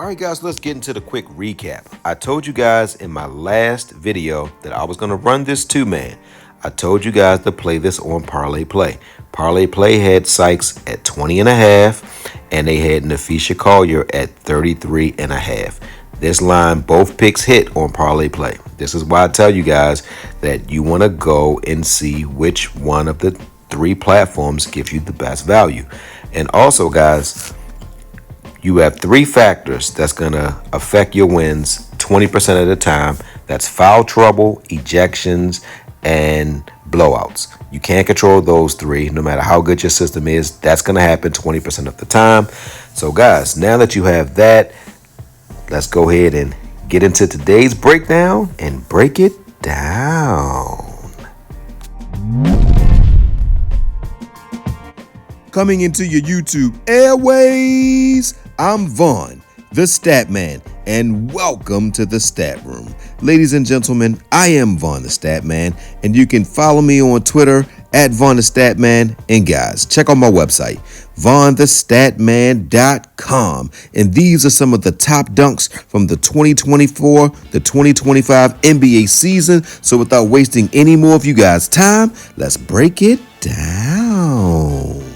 All right, guys, let's get into the quick recap. I told you guys in my last video that I was going to run this two-man. I told you guys to play this on Parlayplay. Parlayplay had Sykes at 20.5, and they had Nafisha Collier at 33.5. This line, both picks hit on Parlayplay. This is why I tell you guys that you want to go and see which one of the three platforms gives you the best value. And also, guys, you have three factors that's going to affect your wins 20% of the time. That's foul trouble, ejections, and blowouts. You can't control those three. No matter how good your system is, that's going to happen 20% of the time. So, guys, now that you have that, let's go ahead and get into today's breakdown and break it down. Coming into your YouTube airways, I'm Vaughn, the Statman, and welcome to the Stat Room. Ladies and gentlemen, I am Vaughn the Statman, and you can follow me on Twitter at VonnTheStatman. And guys, check out my website, vonnthestatman.com. And these are some of the top dunks from the 2024 the 2025 NBA season. So without wasting any more of you guys' time, let's break it down.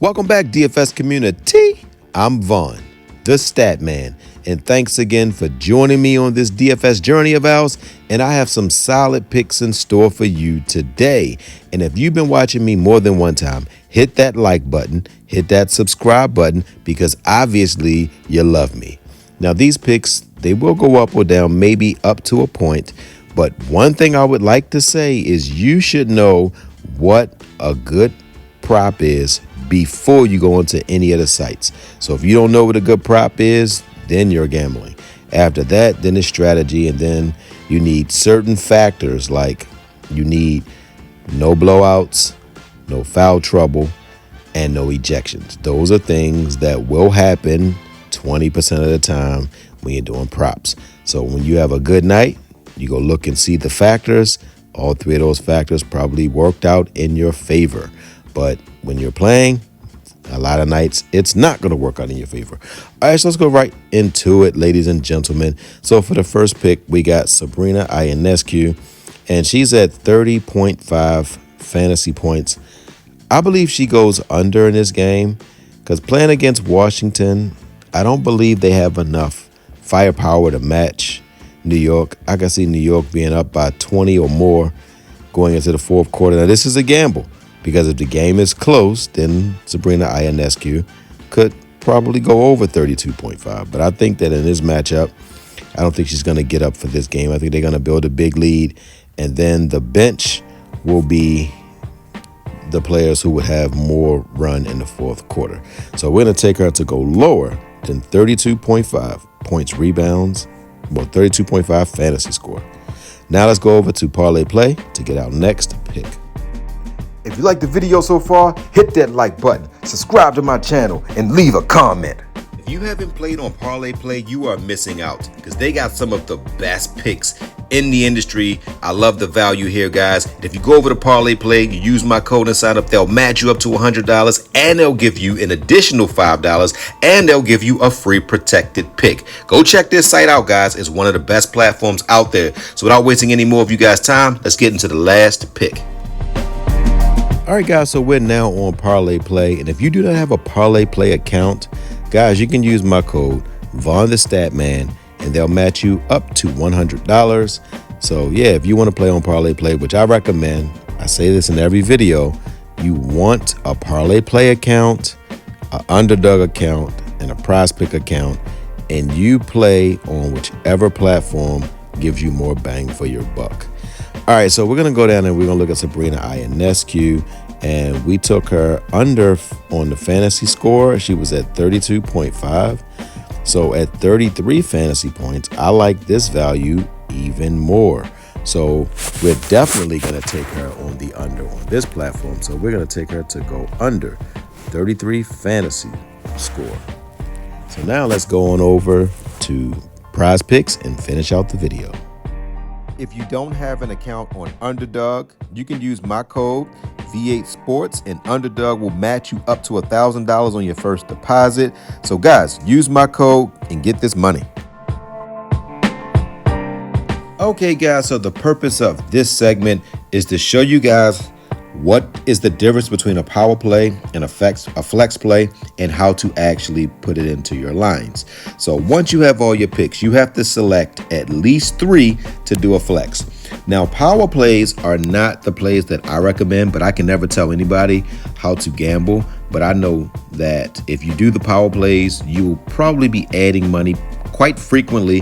Welcome back, DFS community. I'm Vaughn, the Statman, and thanks again for joining me on this DFS journey of ours. And I have some solid picks in store for you today. And if you've been watching me more than one time, hit that like button, hit that subscribe button, because obviously you love me. Now, these picks, they will go up or down, maybe up to a point. But one thing I would like to say is you should know what a good prop is before you go into any of the sites. So if you don't know what a good prop is, then you're gambling. After that, then it's strategy, and then you need certain factors like you need no blowouts, no foul trouble, and no ejections. Those are things that will happen 20% of the time when you're doing props. So when you have a good night, you go look and see the factors. All three of those factors probably worked out in your favor. But when you're playing, a lot of nights, it's not going to work out in your favor. All right, so let's go right into it, ladies and gentlemen. So for the first pick, we got Sabrina Ionescu, and she's at 30.5 fantasy points. I believe she goes under in this game because playing against Washington, I don't believe they have enough firepower to match New York. I can see New York being up by 20 or more going into the fourth quarter. Now, this is a gamble, because if the game is close, then Sabrina Ionescu could probably go over 32.5. But I think that in this matchup, I don't think she's going to get up for this game. I think they're going to build a big lead, and then the bench will be the players who would have more run in the fourth quarter. So we're going to take her to go lower than 32.5 points, rebounds, well, 32.5 fantasy score. Now let's go over to Parlayplay to get our next pick. If you like the video so far, hit that like button, subscribe to my channel, and leave a comment. If you haven't played on Parlayplay, you are missing out, because they got some of the best picks in the industry. I love the value here, guys. And if you go over to Parlayplay, you use my code and sign up, they'll match you up to $100, and they'll give you an additional $5, and they'll give you a free protected pick. Go check this site out, guys. It's one of the best platforms out there. So without wasting any more of you guys' time, let's get into the last pick. All right, guys, so we're now on Parlayplay, and if you do not have a Parlayplay account, guys, you can use my code VonnTheStatman, and they'll match you up to $100. So yeah, if you want to play on Parlayplay, which I recommend, I say this in every video, you want a Parlayplay account, an Underdog account, and a Prizepick account, and you play on whichever platform gives you more bang for your buck. All right, so we're going to go down and we're going to look at Sabrina Ionescu, and we took her under on the fantasy score. She was at 32.5. So at 33 fantasy points, I like this value even more. So we're definitely going to take her on the under on this platform. So we're going to take her to go under 33 fantasy score. So now let's go on over to Prizepicks and finish out the video. If you don't have an account on Underdog, you can use my code V8 Sports, and Underdog will match you up to $1,000 on your first deposit. So guys, use my code and get this money. Okay guys, so the purpose of this segment is to show you guys what is the difference between a power play and a flex play, and how to actually put it into your lines. So once you have all your picks, you have to select at least 3 to do a flex. Now, power plays are not the plays that I recommend, but I can never tell anybody how to gamble. But I know that if you do the power plays, you will probably be adding money quite frequently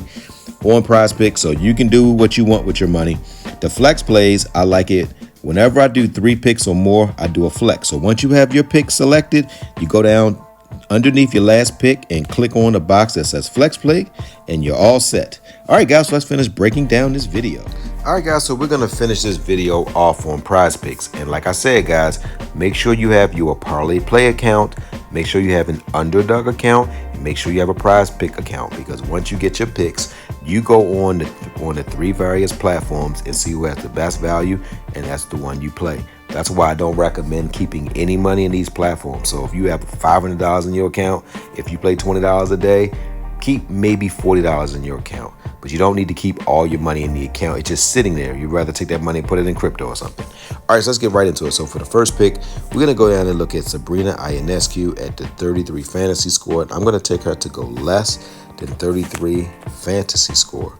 on Prizepick, so you can do what you want with your money. The flex plays, I like it. Whenever I do 3 picks or more, I do a flex. So once you have your pick selected, you go down underneath your last pick and click on the box that says flex play, and you're all set. All right, guys, so let's finish breaking down this video. All right, guys, so we're going to finish this video off on Prizepicks. And like I said, guys, make sure you have your Parlayplay account. Make sure you have an Underdog account. And make sure you have a Prizepick account, because once you get your picks, you go on the 3 various platforms and see who has the best value, and that's the one you play. That's why I don't recommend keeping any money in these platforms. So if you have $500 in your account, if you play $20 a day, keep maybe $40 in your account. But you don't need to keep all your money in the account. It's just sitting there. You'd rather take that money and put it in crypto or something. All right, so let's get right into it. So for the first pick, we're going to go down and look at Sabrina Ionescu at the 33 fantasy score. I'm going to take her to go less than 33 fantasy score.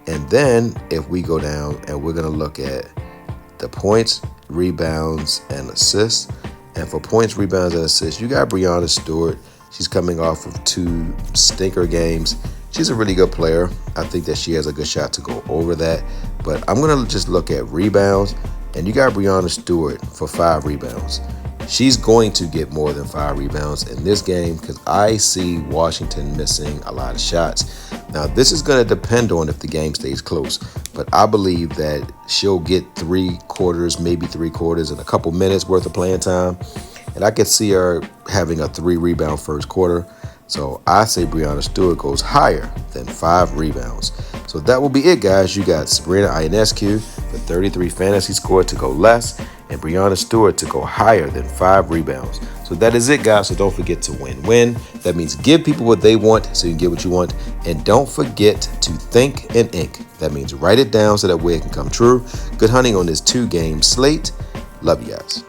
And then if we go down and we're going to look at the points, rebounds, and assists. And for points, rebounds, and assists, you got Breanna Stewart. She's coming off of 2 stinker games. She's a really good player. I think that she has a good shot to go over that. But I'm going to just look at rebounds. And you got Breanna Stewart for 5 rebounds. She's going to get more than 5 rebounds in this game, because I see Washington missing a lot of shots. Now, this is going to depend on if the game stays close. But I believe that she'll get 3 quarters, maybe 3 quarters, and a couple minutes worth of playing time. And I could see her having a 3 rebound first quarter. So I say Breanna Stewart goes higher than 5 rebounds. So that will be it, guys. You got Sabrina Ionescu for 33 fantasy score to go less, and Breanna Stewart to go higher than 5 rebounds. So that is it, guys. So don't forget to win-win. That means give people what they want so you can get what you want. And don't forget to think and ink. That means write it down so that way it can come true. Good hunting on this 2-game slate. Love you guys.